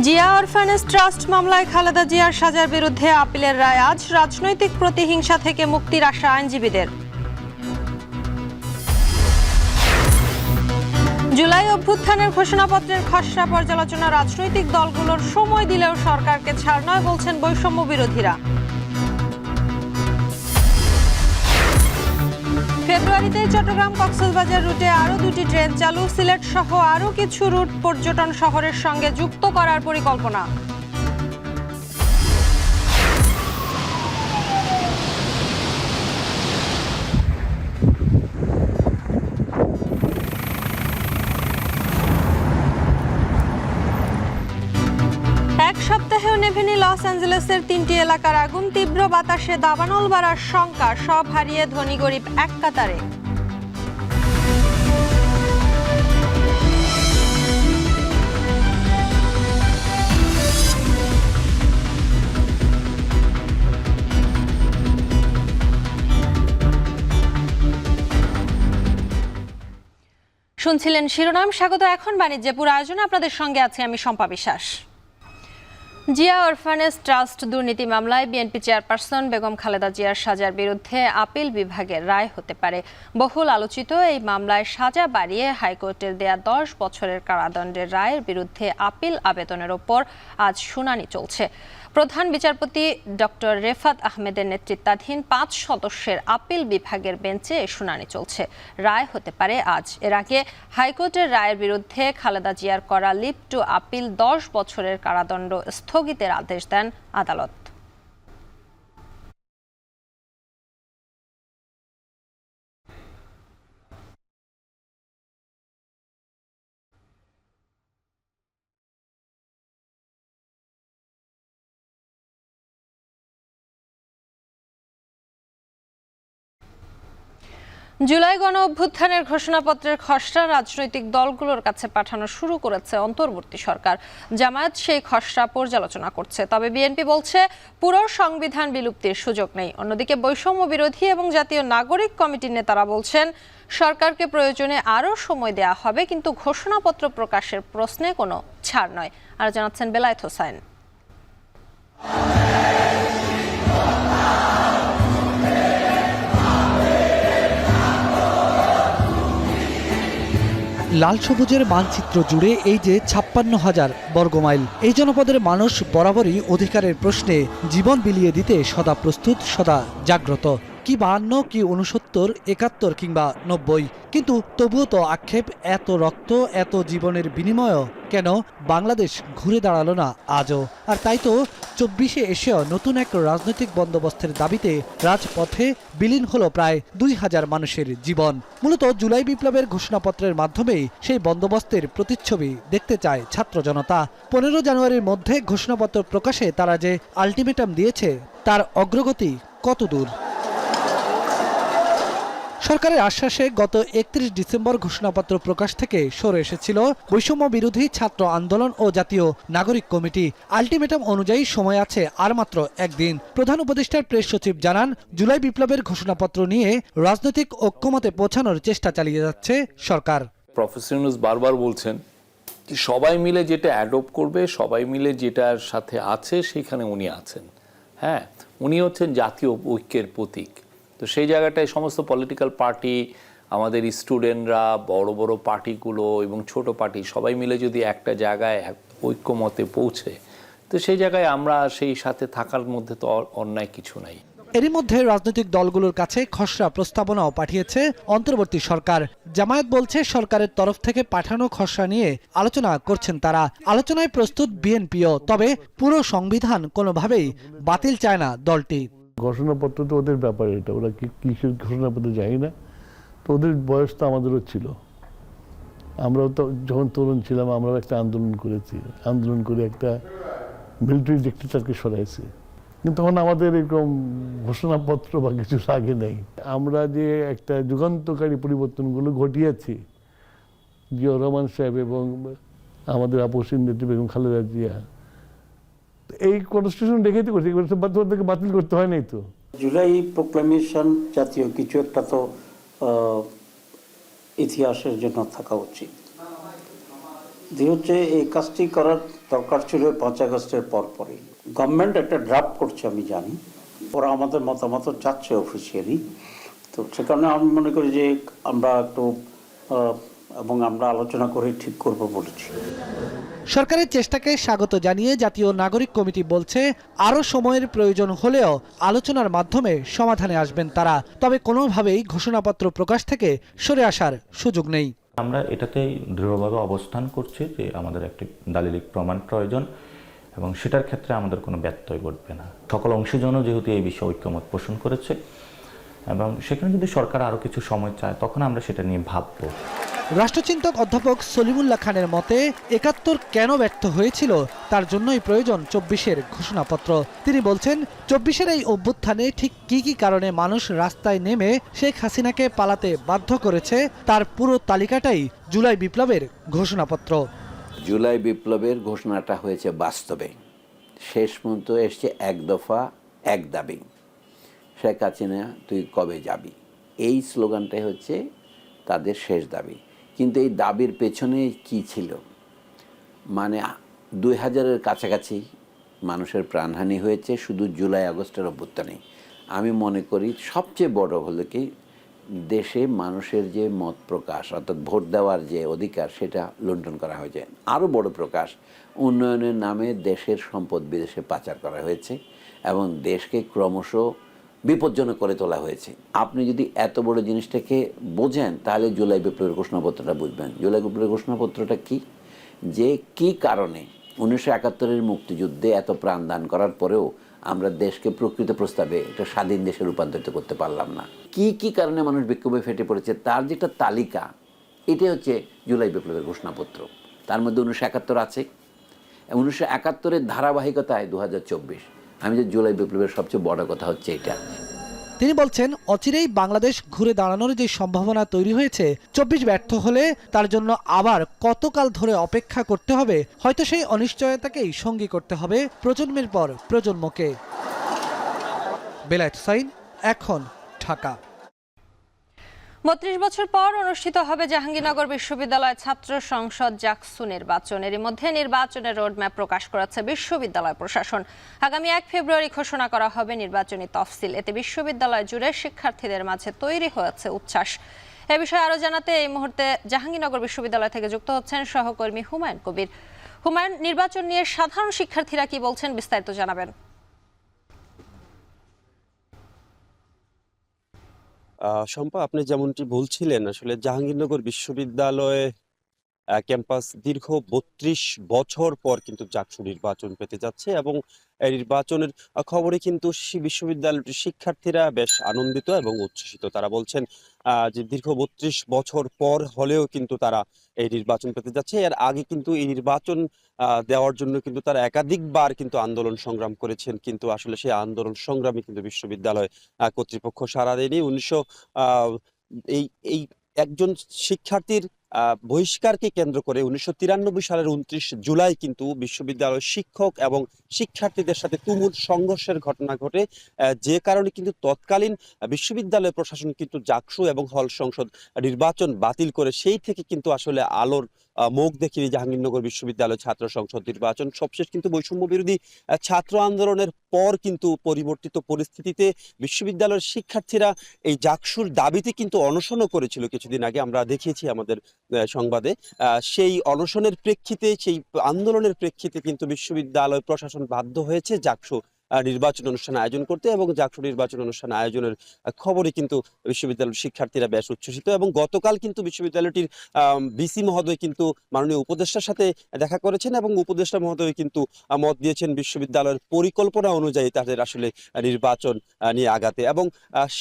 Zia orphanage trust মামলায় খালেদা জিয়ার সাজার বিরুদ্ধে আপিলের রায় আজ। রাজনৈতিক প্রতিহিংসা থেকে মুক্তির আশা আইনজীবীদের। জুলাই অভ্যুত্থানের ঘোষণাপত্রের খসড়া পর্যালোচনা রাজনৈতিক দলগুলোর সময় দিলেও সরকারকে ছাড় নয় বলছেন বৈষম্য বিরোধীরা। ফেব্রুয়ারিতে চট্টগ্রাম কক্সবাজার রুটে আরও 2টি ট্রেন চালু। সিলেট সহ আরও কিছু রুট পর্যটন শহরের সঙ্গে যুক্ত করার পরিকল্পনা। এক সপ্তাহেও নেভেনি লস অ্যাঞ্জেলেসের 3টি এলাকার আগুন। তীব্র বাতাসে দাবানল বাড়ার শঙ্কা, সব হারিয়ে ধনী গরিব এক কাতারে। শুনছিলেন শিরোনাম। স্বাগত এখন বাণিজ্যপুর আয়োজনে, আপনাদের সঙ্গে আছি আমি শম্পা বিশ্বাস। জিয়া অরফানেজ ট্রাস্ট দুর্নীতি মামলায় বিএনপি চেয়ারপারসন বেগম খালেদা জিয়ার সাজার বিরুদ্ধে আপিল বিভাগের রায় হতে পারে। বহুল আলোচিত এই মামলায় সাজা বাড়িয়ে হাইকোর্টের দেয়া 10 বছরের কারাদণ্ডের রায়ের বিরুদ্ধে আপিল আবেদনের ওপর আজ শুনানি চলছে। প্রধান বিচারপতি ডক্টর রেফাত আহমেদের নেতৃত্বাধীন 5 সদস্যের আপিল বিভাগের বেঞ্চে শুনানি চলছে। রায় হতে পারে আজ। এর আগে হাইকোর্টের রায়ের বিরুদ্ধে খালেদা জিয়ার করা লিভ টু আপিল 10 বছরের কারাদণ্ড স্থগিতের আদেশ দেন আদালত। জুলাই গণ অভ্যুত্থানের ঘোষণাপত্রের খসড়া রাজনৈতিক দলগুলোর কাছে পাঠানো শুরু করেছে অন্তর্বর্তী সরকার। জামায়াত সেই খসড়া পর্যালোচনা করছে, তবে বিএনপি বলছে পুরো সংবিধান বিলুপ্তির সুযোগ নেই। অন্যদিকে বৈষম্য বিরোধী এবং জাতীয় নাগরিক কমিটির নেতারা বলছেন সরকারকে প্রয়োজনে আরও সময় দেওয়া হবে, কিন্তু ঘোষণাপত্র প্রকাশের প্রশ্নে কোনো ছাড় নয়। আর জানাচ্ছেন বেলায়েত হোসাইন। লাল সবুজের মানচিত্র জুড়ে এই যে 56,000 বর্গমাইল, এই জনপদের মানুষ বরাবরই অধিকারের প্রশ্নে জীবন বিলিয়ে দিতে সদা প্রস্তুত, সদা জাগ্রত। কি 52, কি 69, 71 কিংবা 90, কিন্তু তবুও তো আক্ষেপ, এত রক্ত, এত জীবনের বিনিময়ও কেন বাংলাদেশ ঘুরে দাঁড়ালো না আজও? আর তাই তো 24-এ এসেও নতুন এক রাজনৈতিক বন্দোবস্তের দাবিতে রাজপথে বিলীন হলো প্রায় 2000 মানুষের জীবন। মূলত জুলাই বিপ্লবের ঘোষণাপত্রের মাধ্যমেই সেই বন্দোবস্তের প্রতিচ্ছবি দেখতে চায় ছাত্র জনতা। 15 জানুয়ারির মধ্যে ঘোষণাপত্র প্রকাশে তারা যে আলটিমেটাম দিয়েছে, তার অগ্রগতি কত দূর? সরকারের আশ্বাসে গত 31 ডিসেম্বর ঘোষণাপত্র প্রকাশ থেকে সরে এসেছিল বৈষম্য বিরোধী ছাত্র আন্দোলন ও জাতীয় নাগরিক কমিটি। আলটিমেটাম অনুযায়ী সময় আছে আর মাত্র একদিন। প্রধান উপদেষ্টার প্রেস সচিব জানান, জুলাই বিপ্লবের ঘোষণাপত্র নিয়ে রাজনৈতিক ঐক্যমতে পৌঁছানোর চেষ্টা চালিয়ে যাচ্ছে সরকার। প্রফেসর বারবার বলছেন যে সবাই মিলে যেটা অ্যাডপ্ট করবে, সবাই মিলে যেটার সাথে আছে সেখানে উনি আছেন। হ্যাঁ, উনি হচ্ছেন জাতীয় ঐক্যের প্রতীক। তো সেই জায়গাটায় সমস্ত পলিটিক্যাল পার্টি, আমাদের স্টুডেন্টরা, বড় বড় পার্টিগুলো এবং ছোট পার্টি সবাই মিলে যদি একটা জায়গায় ঐক্যমতে পৌঁছে, তো সেই জায়গায় আমরা সেই সাথে থাকার মধ্যে তো অন্যায় কিছু নাই। এরই মধ্যে রাজনৈতিক দলগুলোর কাছে খসড়া প্রস্তাবনাও পাঠিয়েছে অন্তর্বর্তী সরকার। জামায়াত বলছে সরকারের তরফ থেকে পাঠানো খসড়া নিয়ে আলোচনা করছেন তারা। আলোচনায় প্রস্তুত বিএনপিও, তবে পুরো সংবিধান কোনোভাবেই বাতিল চায় না দলটি। ঘোষণাপত্র তো ওদের ব্যাপারে, এটা ওরা কিসের ঘোষণাপত্র জানি না। তো ওদের বয়স তো আমাদেরও ছিল, আমরাও তো যখন তরুণ ছিলাম আমরাও একটা আন্দোলন করেছি, আন্দোলন করে একটা মিলিটারি ডিক্টেটরকে সরাইছি। কিন্তু তখন আমাদের এরকম ঘোষণাপত্র বা কিছু আগে নেই। আমরা যে একটা যুগান্তকারী পরিবর্তনগুলো ঘটিয়েছি, জিয়াউর রহমান সাহেব এবং আমাদের আপসীন নেত্রী বেগম খালেদা জিয়া, এই কনস্টিটিউশন রেখেই তো করছি, বাতিল করতে হয় নাই তো। জুলাই প্রোক্লামেশন জাতীয় কিছু একটা তো ইতিহাসের জন্য থাকা উচিত। হচ্ছে এই কাজটি করার দরকার ছিল 5 আগস্টের পরপরই। গভর্নমেন্ট একটা ড্রাফট করছে আমি জানি, ওরা আমাদের মতামত চাচ্ছে অফিসিয়ালি। তো সে কারণে আমি মনে করি যে আমরা একটু এবং আমরা আলোচনা করে ঠিক করব বলেছি। সরকারের চেষ্টাকে স্বাগত জানিয়ে জাতীয় নাগরিক কমিটি বলছে আরও সময়ের প্রয়োজন হলেও আলোচনার মাধ্যমে সমাধানে আসবেন তারা, তবে কোনোভাবেই ঘোষণাপত্র প্রকাশ থেকে সরে আসার সুযোগ নেই। আমরা এটাতেই দৃঢ়ভাবে অবস্থান করছি যে আমাদের একটি দালিলিক প্রমাণ প্রয়োজন এবং সেটার ক্ষেত্রে আমাদের কোনো ব্যত্যয় ঘটবে না। সকল অংশীজনও যেহেতু এই বিষয়ে ঐক্যমত পোষণ করেছে এবং সেখানে যদি সরকার আরও কিছু সময় চায় তখন আমরা সেটা নিয়ে ভাববো। রাষ্ট্রচিন্তক অধ্যাপক সলিমুল্লাহ খানের মতে ৭১ কেন ব্যর্থ হয়েছিল তার জন্যই প্রয়োজন ২৪-এর ঘোষণাপত্র। তিনি বলছেন ২৪-এর এই অভ্যুত্থানে ঠিক কি কি কারণে মানুষ রাস্তায় নেমে শেখ হাসিনাকে পালাতে বাধ্য করেছে তার পুরো তালিকাটাই জুলাই বিপ্লবের ঘোষণাপত্র। জুলাই বিপ্লবের ঘোষণাটা হয়েছে বাস্তবে, শেষ পর্যন্ত এসছে এক দফা এক দাবি, শেখ হাসিনা তুই কবে যাবি, এই স্লোগানটাই হচ্ছে তাদের শেষ দাবি। কিন্তু এই দাবির পেছনে কি ছিল, মানে ২০০০-এর কাছাকাছি মানুষের প্রাণহানি হয়েছে শুধু জুলাই আগস্টের অভ্যুত্থানে। আমি মনে করি সবচেয়ে বড় হলো কি দেশে মানুষের যে মত প্রকাশ অর্থাৎ ভোট দেওয়ার যে অধিকার সেটা লুণ্ঠন করা হয়েছে। আরও বড় প্রকাশ, উন্নয়নের নামে দেশের সম্পদ বিদেশে পাচার করা হয়েছে এবং দেশকে ক্রমশ বিপজ্জনক করে তোলা হয়েছে। আপনি যদি এত বড় জিনিসটাকে বোঝেন তাহলে জুলাই বিপ্লবের ঘোষণাপত্রটা বুঝবেন। জুলাই বিপ্লবের ঘোষণাপত্রটা কি, যে কি কারণে ১৯৭১-এর মুক্তিযুদ্ধে এত প্রাণদান করার পরেও আমরা দেশকে প্রকৃত প্রস্তাবে একটা স্বাধীন দেশে রূপান্তরিত করতে পারলাম না, কি কি কারণে মানুষ বিক্ষোভে ফেটে পড়েছে তার যেটা তালিকা, এটাই হচ্ছে জুলাই বিপ্লবের ঘোষণাপত্র। তার মধ্যে ১৯৭১ আছে, ১৯৭১-এর ধারাবাহিকতায় ২০২৪। আমি যে জুলাই বিপ্লবের সবচেয়ে বড় কথা হচ্ছে এটা। তিনি বলছেন অচিরেই বাংলাদেশ ঘুরে দাঁড়ানোর যে সম্ভাবনা তৈরি হয়েছে, ২৪ ব্যর্থ হলে তার জন্য আবার কতকাল ধরে অপেক্ষা করতে হবে, হয়তো সেই অনিশ্চয়তাকেই সঙ্গী করতে হবে প্রজন্মের পর প্রজন্মকে। বেলায়েত হুসাইন, এখন, ঢাকা। ৩২ বছর পর অনুষ্ঠিত হবে জাহাঙ্গীরনগর বিশ্ববিদ্যালয় ছাত্র সংসদ জাকসু নির্বাচন। এর মধ্যে নির্বাচনের রোডম্যাপ প্রকাশ করেছে বিশ্ববিদ্যালয় প্রশাসন। আগামী ১ ফেব্রুয়ারি ঘোষণা করা হবে নির্বাচনী তফসিল। এতে বিশ্ববিদ্যালয় জুড়ে শিক্ষার্থীদের মাঝে তৈরি হয়েছে উচ্ছ্বাস। এ বিষয়ে আরও জানাতে এই মুহূর্তে জাহাঙ্গীরনগর বিশ্ববিদ্যালয় থেকে যুক্ত হচ্ছেন সহকর্মী হুমায়ুন কবির। হুমায়ুন, নির্বাচন নিয়ে সাধারণ শিক্ষার্থীরা কি বলছেন, বিস্তারিত জানাবেন। শম্পা, আপনি যেমনটি বলছিলেন, আসলে জাহাঙ্গীরনগর বিশ্ববিদ্যালয়ে ক্যাম্পাস দীর্ঘ ৩২ বছর পর কিন্তু জাকসু নির্বাচন পেতে যাচ্ছে এবং এই নির্বাচনের খবরে কিন্তু বিশ্ববিদ্যালয়টির শিক্ষার্থীরা বেশ আনন্দিত এবং উচ্ছ্বসিত। তারা বলছেন যে দীর্ঘ ৩২ বছর পর হলেও কিন্তু তারা এই নির্বাচন পেতে যাচ্ছে। এর আগে কিন্তু এই নির্বাচন দেওয়ার জন্য কিন্তু তারা একাধিকবার কিন্তু আন্দোলন সংগ্রাম করেছেন, কিন্তু আসলে সেই আন্দোলন সংগ্রামে কিন্তু বিশ্ববিদ্যালয় কর্তৃপক্ষ সাড়া দেয়নি। এই একজন শিক্ষার্থীর বহিষ্কারকে কেন্দ্র করে ১৯৯৩ সালের ২৯ জুলাই কিন্তু বিশ্ববিদ্যালয় শিক্ষক এবং শিক্ষার্থীদের সাথে তুমুল সংঘর্ষের ঘটনা ঘটে, যে কারণে কিন্তু তৎকালীন বিশ্ববিদ্যালয় প্রশাসন কিন্তু জাকসু এবং হল সংসদ নির্বাচন বাতিল করে সেই থেকে কিন্তু আসলে আলোর মুখ দেখিনি জাহাঙ্গীরনগর বিশ্ববিদ্যালয় ছাত্র সংসদ নির্বাচন। সবশেষ কিন্তু বৈষম্য বিরোধী ছাত্র আন্দোলনের পর কিন্তু পরিবর্তিত পরিস্থিতিতে বিশ্ববিদ্যালয়ের শিক্ষার্থীরা এই জাকসুর দাবিতে কিন্তু অনশনও করেছিল কিছুদিন আগে, আমরা দেখিয়েছি আমাদের সংবাদে। সেই অনশনের প্রেক্ষিতে, সেই আন্দোলনের প্রেক্ষিতে কিন্তু বিশ্ববিদ্যালয় প্রশাসন বাধ্য হয়েছে জাকসু নির্বাচন অনুষ্ঠান আয়োজন করতে এবং জাকসু নির্বাচন অনুষ্ঠান আয়োজনের খবরে কিন্তু বিশ্ববিদ্যালয়ের শিক্ষার্থীরা বেশ উচ্ছ্বসিত। এবং গতকাল কিন্তু বিশ্ববিদ্যালয়টির ভিসি মহোদয় কিন্তু মাননীয় উপদেষ্টার সাথে দেখা করেছেন এবং উপদেষ্টা মহোদয় কিন্তু মত দিয়েছেন বিশ্ববিদ্যালয়ের পরিকল্পনা অনুযায়ী তাদের আসলে নির্বাচন নিয়ে আগাতে। এবং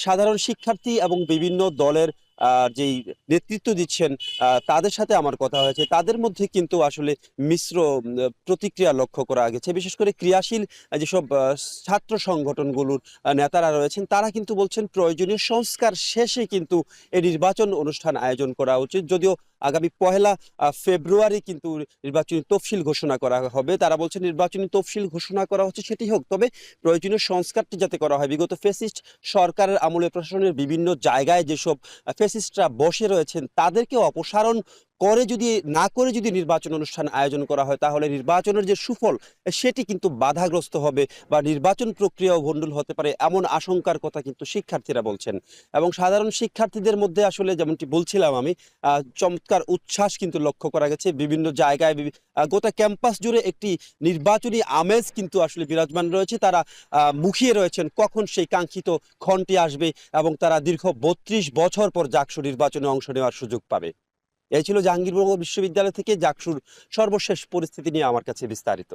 সাধারণ শিক্ষার্থী এবং বিভিন্ন দলের যেই নেতৃত্ব দিচ্ছেন তাদের সাথে আমার কথা হয়েছে, তাদের মধ্যে কিন্তু আসলে মিশ্র প্রতিক্রিয়া লক্ষ্য করা গেছে। বিশেষ করে ক্রিয়াশীল যেসব ছাত্র সংগঠনগুলোর নেতারা রয়েছেন তারা কিন্তু বলছেন প্রয়োজনীয় সংস্কার শেষে কিন্তু এই নির্বাচন অনুষ্ঠান আয়োজন করা উচিত। যদিও আগামী ১ ফেব্রুয়ারি কিন্তু নির্বাচনী তফসিল ঘোষণা করা হবে, তারা বলছেন নির্বাচনী তফসিল ঘোষণা করা হচ্ছে সেটি হোক, তবে প্রয়োজনীয় সংস্কারটি যাতে করা হয়। বিগত ফ্যাসিস্ট সরকারের আমলে প্রশাসনের বিভিন্ন জায়গায় যেসব ফ্যাসিস্টরা বসে রয়েছেন তাদেরকে অপসারণ না করে যদি নির্বাচন অনুষ্ঠান আয়োজন করা হয় তাহলে নির্বাচনের যে সুফল সেটি কিন্তু বাধাগ্রস্ত হবে বা নির্বাচন প্রক্রিয়াও ভণ্ডুল হতে পারে, এমন আশঙ্কার কথা কিন্তু শিক্ষার্থীরা বলছেন। এবং সাধারণ শিক্ষার্থীদের মধ্যে আসলে যেমনটি বলছিলাম আমি, চমৎকার উচ্ছ্বাস কিন্তু লক্ষ্য করা গেছে। বিভিন্ন জায়গায় গোটা ক্যাম্পাস জুড়ে একটি নির্বাচনী আমেজ কিন্তু আসলে বিরাজমান রয়েছে। তারা মুখিয়ে রয়েছেন কখন সেই কাঙ্ক্ষিত ক্ষণটি আসবে এবং তারা দীর্ঘ 32 বছর পর জাকসু নির্বাচনে অংশ নেওয়ার সুযোগ পাবে। এই ছিল জাহাঙ্গীরনগর বিশ্ববিদ্যালয় থেকে জাকসুর সর্বশেষ পরিস্থিতি নিয়ে আমার কাছে বিস্তারিত।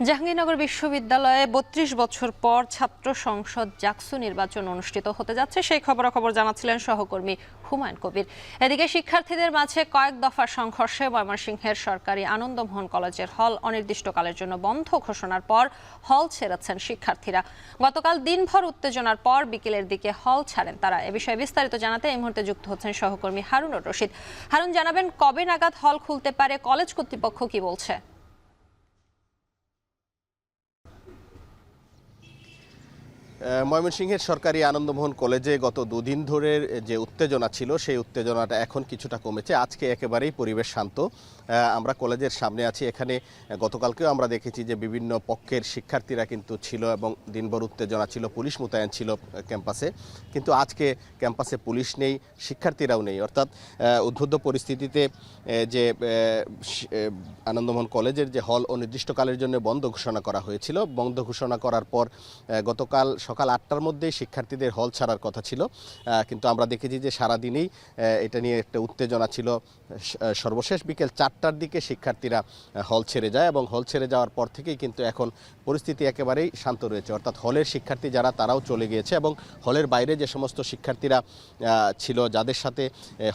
জাহাঙ্গীরনগর বিশ্ববিদ্যালয়ে 32 বছর পর ছাত্র সংসদ জাকসু নির্বাচন অনুষ্ঠিত হতে যাচ্ছে, সেই খবরাখবর জানাচ্ছিলেন সহকর্মী হুমায়ুন কবির। এদিকে শিক্ষার্থীদের মাঝে কয়েক দফা সংঘর্ষে ময়মনসিংহের সরকারি আনন্দমোহন কলেজের হল অনির্দিষ্টকালের জন্য বন্ধ ঘোষণার পর হল ছেড়েছেন শিক্ষার্থীরা। গতকাল দিনভর উত্তেজনার পর বিকেলের দিকে হল ছাড়েন তারা। এ বিষয়ে বিস্তারিত জানাতে এই মুহূর্তে যুক্ত হচ্ছেন সহকর্মী হারুনুর রশিদ। হারুন, জানাবেন কবে নাগাদ হল খুলতে পারে, কলেজ কর্তৃপক্ষ কি বলছে? ময়মনসিংহের সরকারি আনন্দমোহন কলেজে গত দুদিন ধরে যে উত্তেজনা ছিল সেই উত্তেজনাটা এখন কিছুটা কমেছে। আজকে একেবারেই পরিবেশ শান্ত। আমরা কলেজের সামনে আছি। এখানে গতকালকেও আমরা দেখেছি যে বিভিন্ন পক্ষের শিক্ষার্থীরা কিন্তু ছিল এবং দিনভর উত্তেজনা ছিল, পুলিশ মোতায়েন ছিল ক্যাম্পাসে। কিন্তু আজকে ক্যাম্পাসে পুলিশ নেই, শিক্ষার্থীরাও নেই। অর্থাৎ উদ্বুদ্ধ পরিস্থিতিতে যে আনন্দমোহন কলেজের যে হল অনির্দিষ্টকালের জন্য বন্ধ ঘোষণা করা হয়েছিল, বন্ধ ঘোষণা করার পর গতকাল সকাল 8টার মধ্যেই শিক্ষার্থীদের হল ছাড়ার কথা ছিল। কিন্তু আমরা দেখেছি যে সারাদিনেই এটা নিয়ে একটা উত্তেজনা ছিল। সর্বশেষ বিকেল 4টার দিকে শিক্ষার্থীরা হল ছেড়ে যায় এবং হল ছেড়ে যাওয়ার পর থেকেই কিন্তু এখন পরিস্থিতি একেবারেই শান্ত রয়েছে। অর্থাৎ হলের শিক্ষার্থী যারা তারাও চলে গিয়েছে এবং হলের বাইরে যে সমস্ত শিক্ষার্থীরা ছিল, যাদের সাথে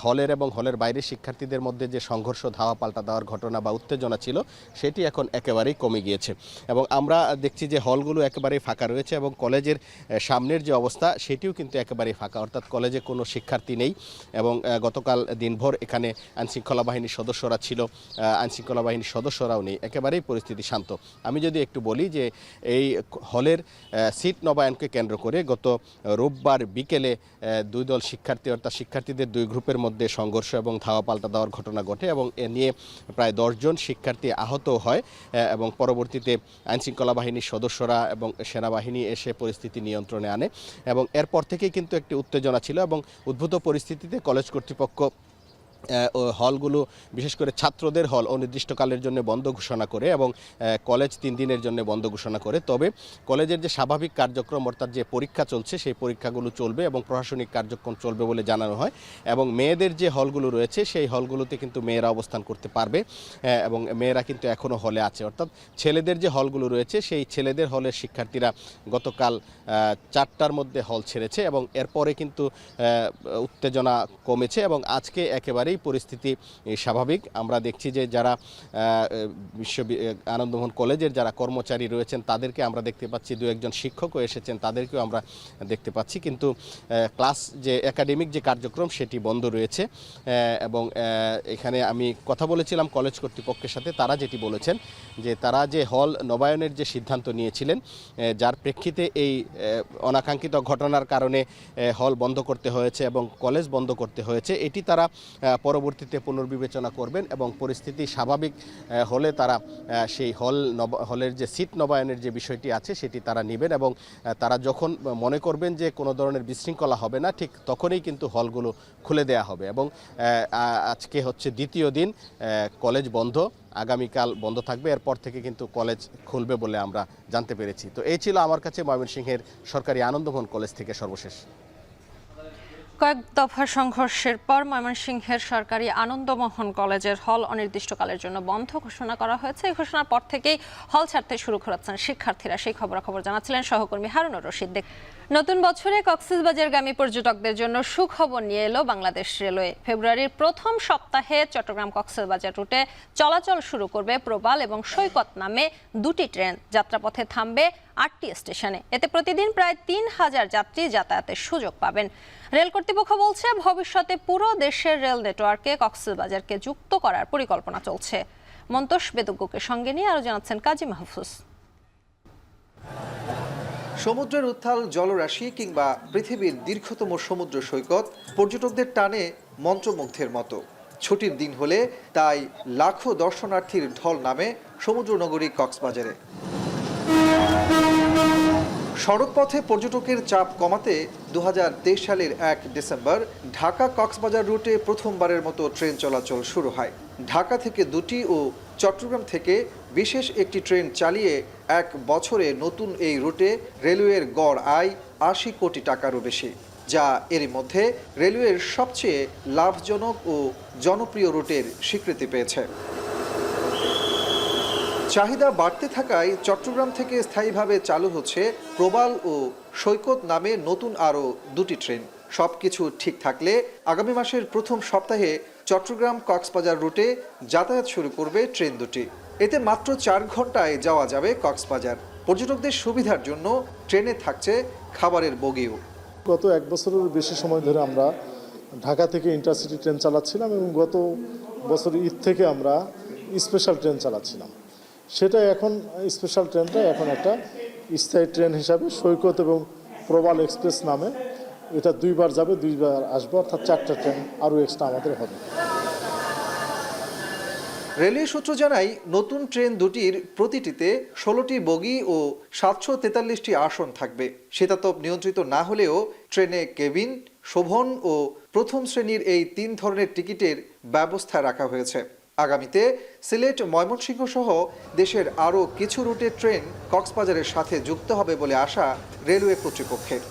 হলের এবং হলের বাইরের শিক্ষার্থীদের মধ্যে যে সংঘর্ষ, ধাওয়া পাল্টা দেওয়ার ঘটনা বা উত্তেজনা ছিল, সেটি এখন একেবারেই কমে গিয়েছে। এবং আমরা দেখছি যে হলগুলো একেবারেই ফাঁকা রয়েছে এবং কলেজের সামনের যে অবস্থা সেটিও কিন্তু একেবারেই ফাঁকা। অর্থাৎ কলেজে কোনো শিক্ষার্থী নেই এবং গতকাল দিনভর এখানে আইনশৃঙ্খলা বাহিনীর সদস্যরা ছিল, আইনশৃঙ্খলা বাহিনীর সদস্যরাও নেই। একেবারেই পরিস্থিতি শান্ত। আমি যদি একটু বলি যে এই হলের সিট নবায়নকে কেন্দ্র করে গত রোববার বিকেলে দুই দল শিক্ষার্থী, অর্থাৎ শিক্ষার্থীদের দুই গ্রুপের মধ্যে সংঘর্ষ এবং ধাওয়া পাল্টা দেওয়ার ঘটনা ঘটে এবং এ নিয়ে প্রায় 10 জন শিক্ষার্থী আহত হয় এবং পরবর্তীতে আইনশৃঙ্খলা বাহিনীর সদস্যরা এবং সেনাবাহিনী এসে পরিস্থিতি নিয়ন্ত্রণে আনে এবং এরপর থেকেই কিন্তু একটি উত্তেজনা ছিল এবং উদ্ভূত পরিস্থিতিতে কলেজ কর্তৃপক্ষ হলগুলো, বিশেষ করে ছাত্রদের হল অনির্দিষ্টকালের জন্য বন্ধ ঘোষণা করে এবং কলেজ 3 দিনের জন্য বন্ধ ঘোষণা করে। তবে কলেজের যে স্বাভাবিক কার্যক্রম, অর্থাৎ যে পরীক্ষা চলছে সেই পরীক্ষাগুলো চলবে এবং প্রশাসনিক কার্যক্রম চলবে বলে জানানো হয়। এবং মেয়েদের যে হলগুলো রয়েছে সেই হলগুলোতে কিন্তু মেয়েরা অবস্থান করতে পারবে এবং মেয়েরা কিন্তু এখনও হলে আছে। অর্থাৎ ছেলেদের যে হলগুলো রয়েছে সেই ছেলেদের হলের শিক্ষার্থীরা গতকাল 4টার মধ্যে হল ছেড়েছে এবং এরপরে কিন্তু উত্তেজনা কমেছে এবং আজকে একেবারেই পরিস্থিতি স্বাভাবিক। আমরা দেখছি যে যারা আনন্দমোহন কলেজের যারা কর্মচারী রয়েছেন তাদেরকে আমরা দেখতে পাচ্ছি, 2-1 জন শিক্ষকও এসেছেন, তাদেরকেও আমরা দেখতে পাচ্ছি। কিন্তু ক্লাস যে একাডেমিক যে কার্যক্রম সেটি বন্ধ রয়েছে এবং এখানে আমি কথা বলেছিলাম কলেজ কর্তৃপক্ষের সাথে। তারা যেটি বলেছেন যে তারা যে হল নবায়নের যে সিদ্ধান্ত নিয়েছিলেন, যার প্রেক্ষিতে এই অনাকাঙ্ক্ষিত ঘটনার কারণে হল বন্ধ করতে হয়েছে এবং কলেজ বন্ধ করতে হয়েছে, এটি তারা পরবর্তীতে পুনর্বিবেচনা করবেন এবং পরিস্থিতি স্বাভাবিক হলে তারা সেই হলের যে সিট নবায়নের যে বিষয়টি আছে সেটি তারা নেবেন এবং তারা যখন মনে করবেন যে কোনো ধরনের বিশৃঙ্খলা হবে না, ঠিক তখনই কিন্তু হলগুলো খুলে দেয়া হবে। এবং আজকে হচ্ছে দ্বিতীয় দিন কলেজ বন্ধ, আগামীকাল বন্ধ থাকবে, এরপর থেকে কিন্তু কলেজ খুলবে বলে আমরা জানতে পেরেছি। তো এই ছিল আমার কাছে ময়মনসিংহের সরকারি আনন্দমোহন কলেজ থেকে সর্বশেষ। কয়েক দফা সংঘর্ষের পর ময়মনসিংহের সরকারি আনন্দমোহন কলেজের হল অনির্দিষ্টকালের জন্য বন্ধ ঘোষণা করা হয়েছে। এই ঘোষণার পর থেকেই হল ছাড়তে শুরু করেছেন শিক্ষার্থীরা। সেই খবরাখবর জানাচ্ছিলেন সহকর্মী হারুনুর রশিদ। নতুন বছরে কক্সবাজারগামী পর্যটকদের জন্য সুখবর নিয়ে এলো বাংলাদেশ রেলওয়ে। ফেব্রুয়ারির প্রথম সপ্তাহে চট্টগ্রাম কক্সবাজার রুটে চলাচল শুরু করবে প্রবাল এবং সৈকত নামে 2টি ট্রেন। যাত্রাপথে থামবে 8টি স্টেশনে। এতে প্রতিদিন প্রায় 3000 যাত্রী যাতায়াতের সুযোগ পাবেন। রেল কর্তৃপক্ষ বলছে ভবিষ্যতে পুরো দেশের রেল নেটওয়ার্কে কক্সবাজারকে যুক্ত করার পরিকল্পনা চলছে। মন্তোষ বেদজ্ঞকে সঙ্গে নিয়ে আরো জানাচ্ছেন কাজী মাহফুজ। সমুদ্রের উত্তাল জলরাশি কিংবা পৃথিবীর দীর্ঘতম সমুদ্র সৈকত পর্যটকদের টানে মন্ত্রমুগ্ধের মতো। ছুটির দিন হলে তাই লাখো দর্শনার্থীর ঢল নামে সমুদ্রনগরী কক্সবাজারে। সড়কপথে পর্যটকের চাপ কমাতে 2023 সালের 1 ডিসেম্বর ঢাকা কক্সবাজার রুটে প্রথমবারের মতো ট্রেন চলাচল শুরু হয়। ঢাকা থেকে 2টি ও চট্টগ্রাম থেকে বিশেষ একটি ট্রেন চালিয়ে 1 বছরে নতুন এই রুটে রেলওয়ের গড় আয় 80 কোটি টাকারও বেশি, যা এরই মধ্যে রেলওয়ের সবচেয়ে লাভজনক ও জনপ্রিয় রুটের স্বীকৃতি পেয়েছে। চাহিদা বাড়তে থাকায় চট্টগ্রাম থেকে স্থায়ীভাবে চালু হচ্ছে প্রবাল ও সৈকত নামে নতুন আরও 2টি ট্রেন। সবকিছু ঠিক থাকলে আগামী মাসের প্রথম সপ্তাহে চট্টগ্রাম কক্সবাজার রুটে যাতায়াত শুরু করবে ট্রেন দুটি। এতে মাত্র 4 ঘন্টায় যাওয়া যাবে কক্সবাজার। পর্যটকদের সুবিধার জন্য ট্রেনে থাকছে খাবারের বগিও। গত 1 বছরের বেশি সময় ধরে আমরা ঢাকা থেকে ইন্টারসিটি ট্রেন চালাচ্ছিলাম এবং গত বছর ঈদ থেকে আমরা স্পেশাল ট্রেন চালাচ্ছিলাম। সেটা এখন স্পেশাল ট্রেনটা এখন একটা স্থায়ী ট্রেন হিসাবে সৈকত এবং প্রবাল এক্সপ্রেস নামে এটা 2 বার যাবে, 2 বার আসবে, অর্থাৎ 4টা ট্রেন আরও এক্সট্রা আমাদের হবে। রেলওয়ে সূত্র জানায় নতুন ট্রেন দুটির প্রতিটিতে 16টি বগি ও 743টি আসন থাকবে। শীতাতপ নিয়ন্ত্রিত না হলেও ট্রেনে কেবিন, শোভন ও প্রথম শ্রেণীর এই 3 ধরনের টিকিটের ব্যবস্থা রাখা হয়েছে। আগামীতে সিলেট, ময়মনসিংহ সহ দেশের আরও কিছু রুটের ট্রেন কক্সবাজারের সাথে যুক্ত হবে বলে আশা রেলওয়ে কর্তৃপক্ষের।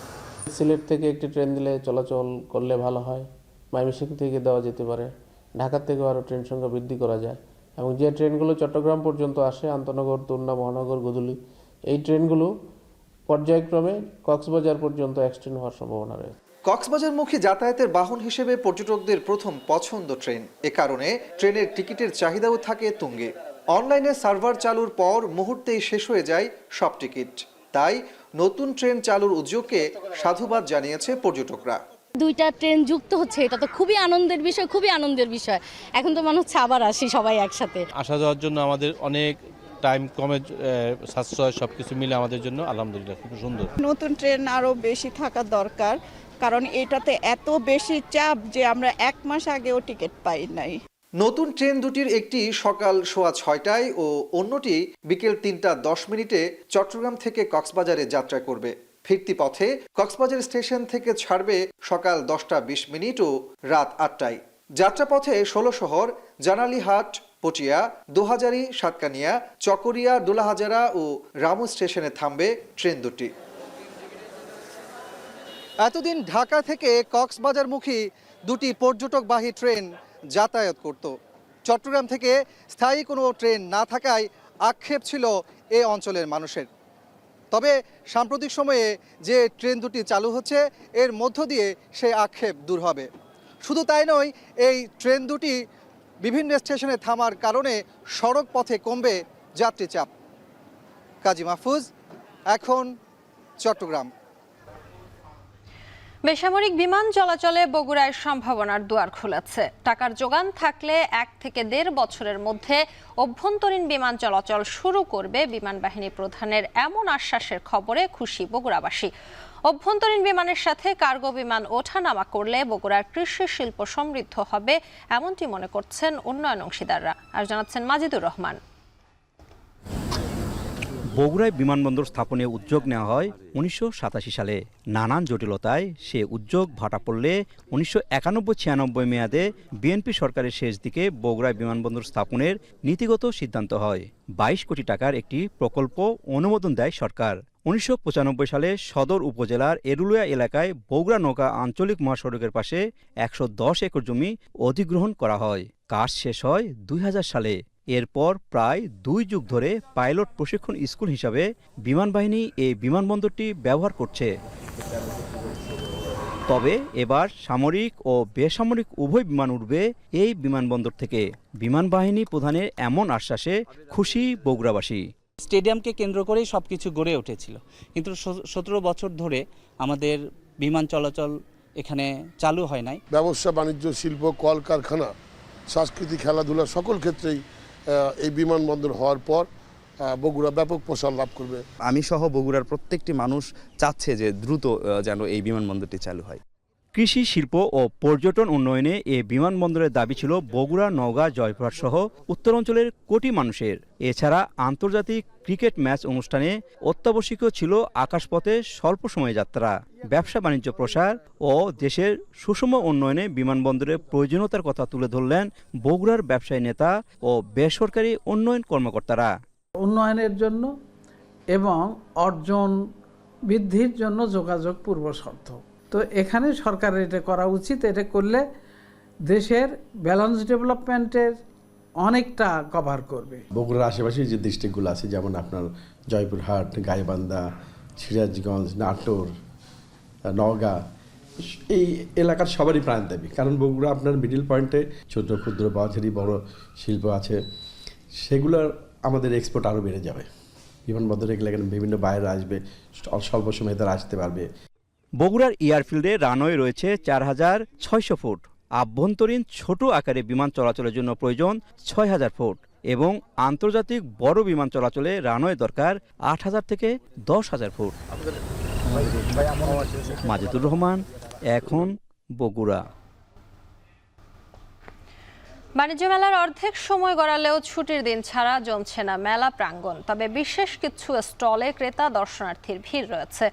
সিলেট থেকে একটি ট্রেন দিলে চলাচল করলে ভালো হয়, ময়মনসিংহ থেকে দেওয়া যেতে পারে, ঢাকা থেকেও আরও ট্রেন সংখ্যা বৃদ্ধি করা যায় এবং যে ট্রেনগুলো চট্টগ্রাম পর্যন্ত আসে, আন্তনগর, তুলনা, মহানগর, গদুলি, এই ট্রেনগুলো পর্যায়ক্রমে কক্সবাজার পর্যন্ত এক্সটেন্ড হওয়ার সম্ভাবনা রয়েছে। কক্সবাজারমুখী যাতায়াতের বাহন হিসেবে পর্যটকদের প্রথম পছন্দ ট্রেন। এ কারণে ট্রেনের টিকিটের চাহিদাও থাকে তুঙ্গে। অনলাইনে সার্ভার চালুর পর মুহূর্তেই শেষ হয়ে যায় সব টিকিট। তাই নতুন ট্রেন চালুর উদ্যোগকে সাধুবাদ জানিয়েছে পর্যটকরা। 2টা ট্রেন যুক্ত হচ্ছে, এটা তো খুবই আনন্দের বিষয়, খুবই আনন্দের বিষয়। এখন তো মনে হচ্ছে আবার আসি সবাই একসাথে। আসা যাওয়ার জন্য আমাদের অনেক টাইম কমে, সাশ্রয়, সবকিছু মিলে আমাদের জন্য আলহামদুলিল্লাহ খুব সুন্দর। নতুন ট্রেন আরও বেশি থাকা দরকার, কারণ এটাতে এত বেশি চাপ যে আমরা 1 মাস আগেও টিকিট পাই নাই। নতুন ট্রেন দুটির একটি সকাল 6:30টায় ও অন্যটি বিকেল 3:10 চট্টগ্রাম থেকে কক্সবাজারে যাত্রা করবে। ফিরতি পথে কক্সবাজার স্টেশন থেকে ছাড়বে সকাল 10:20 ও রাত 8টায়। যাত্রাপথে 16 শহর, জানালীহাট, পটিয়া, দোহাজারী, সাতকানিয়া, চকরিয়া, ডোলাহাজারা ও রামু স্টেশনে থামবে ট্রেন দুটি। এতদিন ঢাকা থেকে কক্সবাজারমুখী 2টি পর্যটকবাহী ট্রেন যাতায়াত করত। চট্টগ্রাম থেকে স্থায়ী কোনো ট্রেন না থাকায় আক্ষেপ ছিল এ অঞ্চলের মানুষের। তবে সাম্প্রতিক সময়ে যে ট্রেন দুটি চালু হচ্ছে, এর মধ্য দিয়ে সেই আক্ষেপ দূর হবে। শুধু তাই নয়, এই ট্রেন দুটি বিভিন্ন স্টেশনে থামার কারণে সড়ক পথে কমবে যাত্রী চাপ। কাজী মাহফুজ, এখন চট্টগ্রাম। বেসামরিক বিমান চলাচলে বগুড়ায় সম্ভাবনার দুয়ার খুলেছে। টাকার যোগান থাকলে 1 থেকে 1.5 বছরের মধ্যে অভ্যন্তরীণ বিমান চলাচল শুরু করবে বিমান বাহিনী প্রধানের এমন আশ্বাসের খবরে খুশি বগুড়াবাসী। অভ্যন্তরীণ বিমানের সাথে কার্গো বিমান ওঠানামা করলে বগুড়ার কৃষি শিল্প সমৃদ্ধ হবে, এমনটি মনে করছেন উন্নয়ন অংশীদাররা। আর জানাচ্ছেন মাজিদুর রহমান। বগুড়ায় বিমানবন্দর স্থাপনে উদ্যোগ নেওয়া হয় 1987 সালে। নানান জটিলতায় সে উদ্যোগ ভাটা পড়লে 1991-96 মেয়াদে বিএনপি সরকারের শেষ দিকে বগুড়ায় বিমানবন্দর স্থাপনের নীতিগত সিদ্ধান্ত হয়। 22 কোটি টাকার একটি প্রকল্প অনুমোদন দেয় সরকার। 1995 সালে সদর উপজেলার এরুলিয়া এলাকায় বগুড়া নৌকা আঞ্চলিক মহাসড়কের পাশে 110 একর জমি অধিগ্রহণ করা হয়। কাজ শেষ হয় 2000 সালে। এরপর প্রায় 2 যুগ ধরে পাইলট প্রশিক্ষণ স্কুল হিসাবে বিমান বাহিনী এই বিমানবন্দরটি ব্যবহার করছে। তবে এবার সামরিক ও বেসামরিক উভয় বিমান উঠবে এই বিমানবন্দর থেকে। বিমান বাহিনী প্রধানের এমন আশ্বাসে খুশি বগুড়াবাসী। স্টেডিয়ামকে কেন্দ্র করেই সবকিছু গড়ে উঠেছিল, কিন্তু 17 বছর ধরে আমাদের বিমান চলাচল এখানে চালু হয় নাই। ব্যবসা, বাণিজ্য, শিল্প, কলকারখানা, সাংস্কৃতিক, খেলাধুলা সকল ক্ষেত্রেই এই বিমানবন্দর হওয়ার পর বগুড়া ব্যাপক প্রসার লাভ করবে। আমি সহ বগুড়ার প্রত্যেকটি মানুষ চাচ্ছে যে দ্রুত যেন এই বিমানবন্দরটি চালু হয়। কৃষি, শিল্প ও পর্যটন উন্নয়নে এ বিমানবন্দরের দাবি ছিল বগুড়া, নওগাঁ, জয়পুরহাট সহ উত্তরাঞ্চলের কোটি মানুষের। এছাড়া আন্তর্জাতিক ক্রিকেট ম্যাচ অনুষ্ঠানে অত্যাবশ্যকীয় ছিল আকাশপথে স্বল্প সময় যাত্রা। ব্যবসা বাণিজ্য প্রসার ও দেশের সুষম উন্নয়নে বিমানবন্দরের প্রয়োজনীয়তার কথা তুলে ধরলেন বগুড়ার ব্যবসায়ী নেতা ও বেসরকারি উন্নয়ন কর্মকর্তারা। উন্নয়নের জন্য এবং অর্জন বৃদ্ধির জন্য যোগাযোগ পূর্ব শর্ত। তো এখানে সরকারের এটা করা উচিত। এটা করলে দেশের ব্যালেন্স ডেভেলপমেন্টের অনেকটা কভার করবে। বগুড়ার আশেপাশে যে ডিস্ট্রিক্টগুলো আছে, যেমন আপনার জয়পুরহাট, গাইবান্ধা, সিরাজগঞ্জ, নাটোর, নওগাঁ, এই এলাকার সবারই প্রাণ দাবি। কারণ বগুড়া আপনার মিডিল পয়েন্টে ছোট ক্ষুদ্র বাজারি বড় শিল্প আছে, সেগুলোর আমাদের এক্সপোর্ট আরও বেড়ে যাবে। বিমানবন্দরে গেলে বিভিন্ন বাইরে আসবে, স্বল্প সময়ে তারা আসতে পারবে। বগুড়ার এয়ারফিল্ডে রানওয়ে রয়েছে 4600 ফুট। আভ্যন্তরীণ ছোট আকারে বিমান চলাচলের জন্য প্রয়োজন 6000 ফুট এবং আন্তর্জাতিক বড় বিমান চলাচলে রানওয়ে দরকার 8000 থেকে 10000 ফুট। মাজেদুর রহমান, এখন বগুড়া। বাণিজ্য মেলার অর্ধেক সময় গড়ালেও ছুটির দিন ছাড়া জমছে না মেলা প্রাঙ্গণ। তবে বিশেষ কিছু স্টলে ক্রেতা দর্শনার্থীর ভিড় রয়েছে।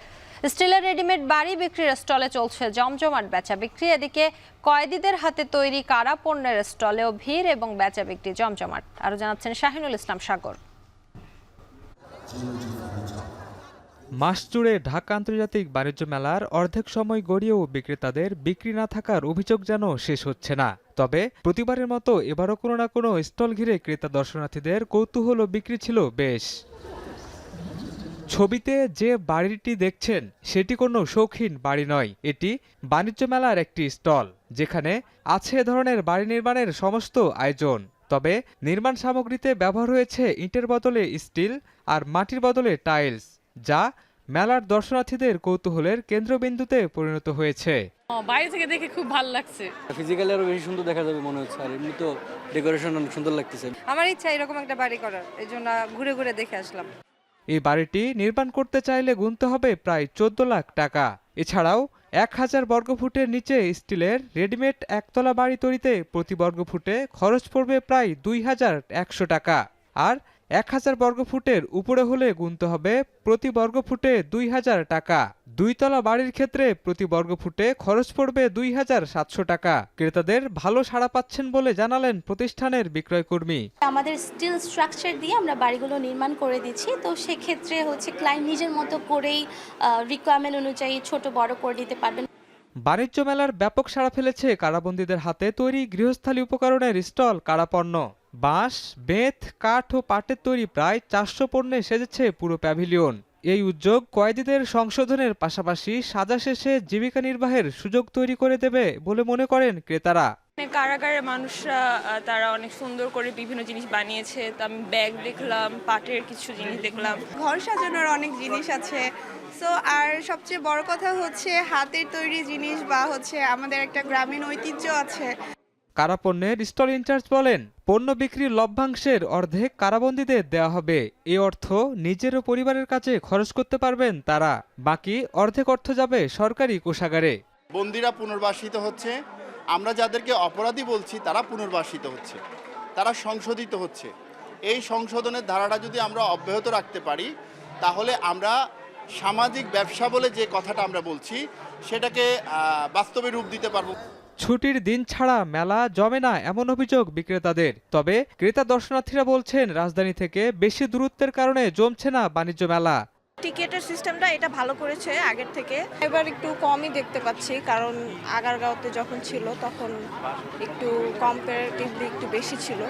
স্টিলের রেডিমেড বাড়ি বিক্রির স্টলে চলছে জমজমাট বেচা বিক্রি। এদিকে কয়েদিদের হাতে তৈরি কারা পণ্যের স্টলেও ভিড় এবং বেচা বিক্রি জমজমাট। আরো জানাচ্ছেন শাহিনুল ইসলাম সাগর। মাস জুড়ে ঢাকা আন্তর্জাতিক বাণিজ্য মেলার অর্ধেক সময় গড়িয়েও বিক্রেতাদের বিক্রি না থাকার অভিযোগ যেন শেষ হচ্ছে না। তবে প্রতিবারের মতো এবারও কোনো না কোনো স্টল ঘিরে ক্রেতা দর্শনার্থীদের কৌতূহল ও বিক্রি ছিল বেশ। ছবিতে যে বাড়িটি দেখছেন সেটি কোনো শৌখিন বাড়ি নয়, এটি বাণিজ্য মেলার একটি স্টল, যেখানে আছে এ ধরনের বাড়ি নির্মাণের সমস্ত আয়োজন। তবে নির্মাণ সামগ্রীতে ব্যবহার হয়েছে ইটের বদলে স্টিল আর মাটির বদলে টাইলস, যা মেলার দর্শনার্থীদের কৌতূহলের কেন্দ্রবিন্দুতে পরিণত হয়েছে। বাইরে থেকে দেখে খুব ভালো লাগছে, ফিজিক্যালি আরো বেশি সুন্দর দেখা যাবে মনে হচ্ছে, আর এমনি তো ডেকোরেশন অনেক সুন্দর লাগতেছে। আমার ইচ্ছা এরকম একটা বাড়ি করার, এজন্য ঘুরে ঘুরে দেখে আসলাম। এই বাড়িটি নির্মাণ করতে চাইলে গুনতে হবে প্রায় 14 লাখ টাকা। এছাড়াও 1000 বর্গফুটের নিচে স্টিলের রেডিমেড একতলা বাড়ি তৈরিতে প্রতি বর্গফুটে খরচ পড়বে প্রায় 2100 টাকা। আর 1000 বর্গফুটের উপরে হলে গুনতে হবে প্রতি বর্গফুটে 2000 টাকা। 2 তলা বাড়ির ক্ষেত্রে প্রতি বর্গফুটে খরচ পড়বে 2700 টাকা। ক্রেতাদের ভালো সাড়া পাচ্ছেন বলে জানালেন প্রতিষ্ঠানের বিক্রয়কর্মী। আমাদের স্টিল স্ট্রাকচার দিয়ে আমরা বাড়িগুলো নির্মাণ করে দিচ্ছি, তো সেক্ষেত্রে ক্লায়েন্ট নিজের মতো করেই রিকোয়ারমেন্ট অনুযায়ী ছোট বড় করে দিতে পারবেন। বাণিজ্য মেলার ব্যাপক সাড়া ফেলেছে কারাবন্দীদের হাতে তৈরি গৃহস্থালী উপকরণের স্টল কারাপণ্য। বাঁশ, বেত, কাঠ ও পাটের তৈরি প্রায় 400 পণ্যে সেজেছে পুরো প্যাভিলিয়ন। এই উদ্যোগ কয়েদিদের সংশোধনের পাশাপাশি সাজা শেষে জীবিকা নির্বাহের সুযোগ তৈরি করে দেবে বলে মনে করেন ক্রেতারা। কারাগারের মানুষরা তারা অনেক সুন্দর করে বিভিন্ন জিনিস বানিয়েছে। আমি ব্যাগ দেখলাম, পাটের কিছু জিনিস দেখলাম, ঘর সাজানোর অনেক জিনিস আছে। সো আর সবচেয়ে বড় কথা হচ্ছে হাতের তৈরি জিনিস বা আমাদের একটা গ্রামীণ ঐতিহ্য আছে। কারাপণ্যের স্টল ইনচার্জ বলেন, পণ্য বিক্রির লভ্যাংশের অর্ধেক কারাবন্দীদের দেওয়া হবে। এই অর্থ নিজের ও পরিবারের কাছে খরচ করতে পারবেন তারা। বাকি অর্ধেক অর্থ যাবে সরকারি কোষাগারে। বন্দীরা পুনর্বাসিত হচ্ছে, আমরা যাদেরকে অপরাধী বলছি তারা পুনর্বাসিত হচ্ছে, তারা সংশোধিত হচ্ছে। এই সংশোধনের ধারাটা যদি আমরা অব্যাহত রাখতে পারি, তাহলে আমরা সামাজিক ব্যবসা বলে যে কথাটা আমরা বলছি সেটাকে বাস্তবে রূপ দিতে পারবো। ছুটির দিন ছাড়া মেলা জমে না এমন অভিযোগ বিক্রেতাদের। তবে ক্রেতা দর্শনার্থীরা বলছেন, রাজধানী থেকে বেশি দূরত্বের কারণে জমছে না বাণিজ্য মেলা। টিকেটের সিস্টেমটা এটা ভালো করেছে আগের থেকে, এবার একটু কমই দেখতে পাচ্ছি, কারণ আগারগাঁওতে যখন ছিল তখন একটু কম্পারেটিভলি একটু বেশি ছিল।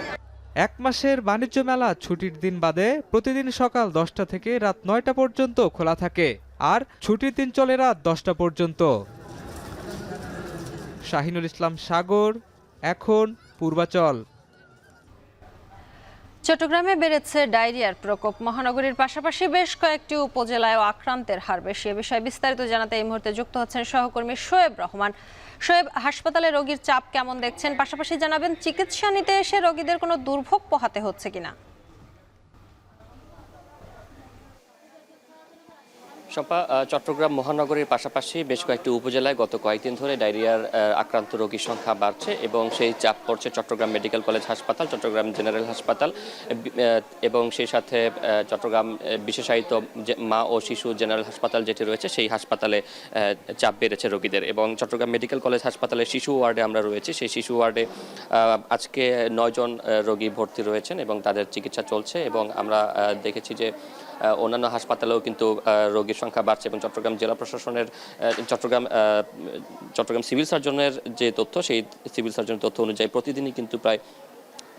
1 মাসের বাণিজ্য মেলা ছুটির দিন বাদে প্রতিদিন সকাল 10টা থেকে রাত 9টা পর্যন্ত খোলা থাকে, আর ছুটির দিন চলে রাত 10টা পর্যন্ত। শাহিনুল ইসলাম সাগর, এখন পূর্বাচল। চট্টগ্রামে বেড়েছে ডায়রিয়ার প্রকোপ। মহানগরীর পাশাপাশি বেশ কয়েকটি উপজেলায়ও আক্রান্তের হার বেশি। এ বিষয়ে বিস্তারিত জানাতে এই মুহূর্তে যুক্ত হচ্ছেন সহকর্মী শোয়েব রহমান। শোয়েব, হাসপাতালে রোগীর চাপ কেমন দেখছেন? পাশাপাশি জানাবেন, চিকিৎসা নিতে এসে রোগীদের কোনো দুর্ভোগ পোহাতে হচ্ছে কিনা? শম্পা, চট্টগ্রাম মহানগরের পাশাপাশি বেশ কয়েকটি উপজেলায় গত কয়েকদিন ধরে ডায়রিয়ার আক্রান্ত রোগীর সংখ্যা বাড়ছে এবং সেই চাপ পড়ছে চট্টগ্রাম মেডিকেল কলেজ হাসপাতাল, চট্টগ্রাম জেনারেল হাসপাতাল এবং সেই সাথে চট্টগ্রাম বিশেষায়িত মা ও শিশু জেনারেল হাসপাতাল যেটি রয়েছে সেই হাসপাতালে চাপ বেড়েছে রোগীদের। এবং চট্টগ্রাম মেডিকেল কলেজ হাসপাতালের শিশু ওয়ার্ডে আমরা রয়েছি, সেই শিশু ওয়ার্ডে আজকে 9 জন রোগী ভর্তি রয়েছেন এবং তাদের চিকিৎসা চলছে। এবং আমরা দেখেছি যে অন্যান্য হাসপাতালেও কিন্তু রোগীর সংখ্যা বাড়ছে এবং চট্টগ্রাম জেলা প্রশাসনের চট্টগ্রাম সিভিল সার্জনের যে তথ্য, সেই সিভিল সার্জনের তথ্য অনুযায়ী প্রতিদিনই কিন্তু প্রায়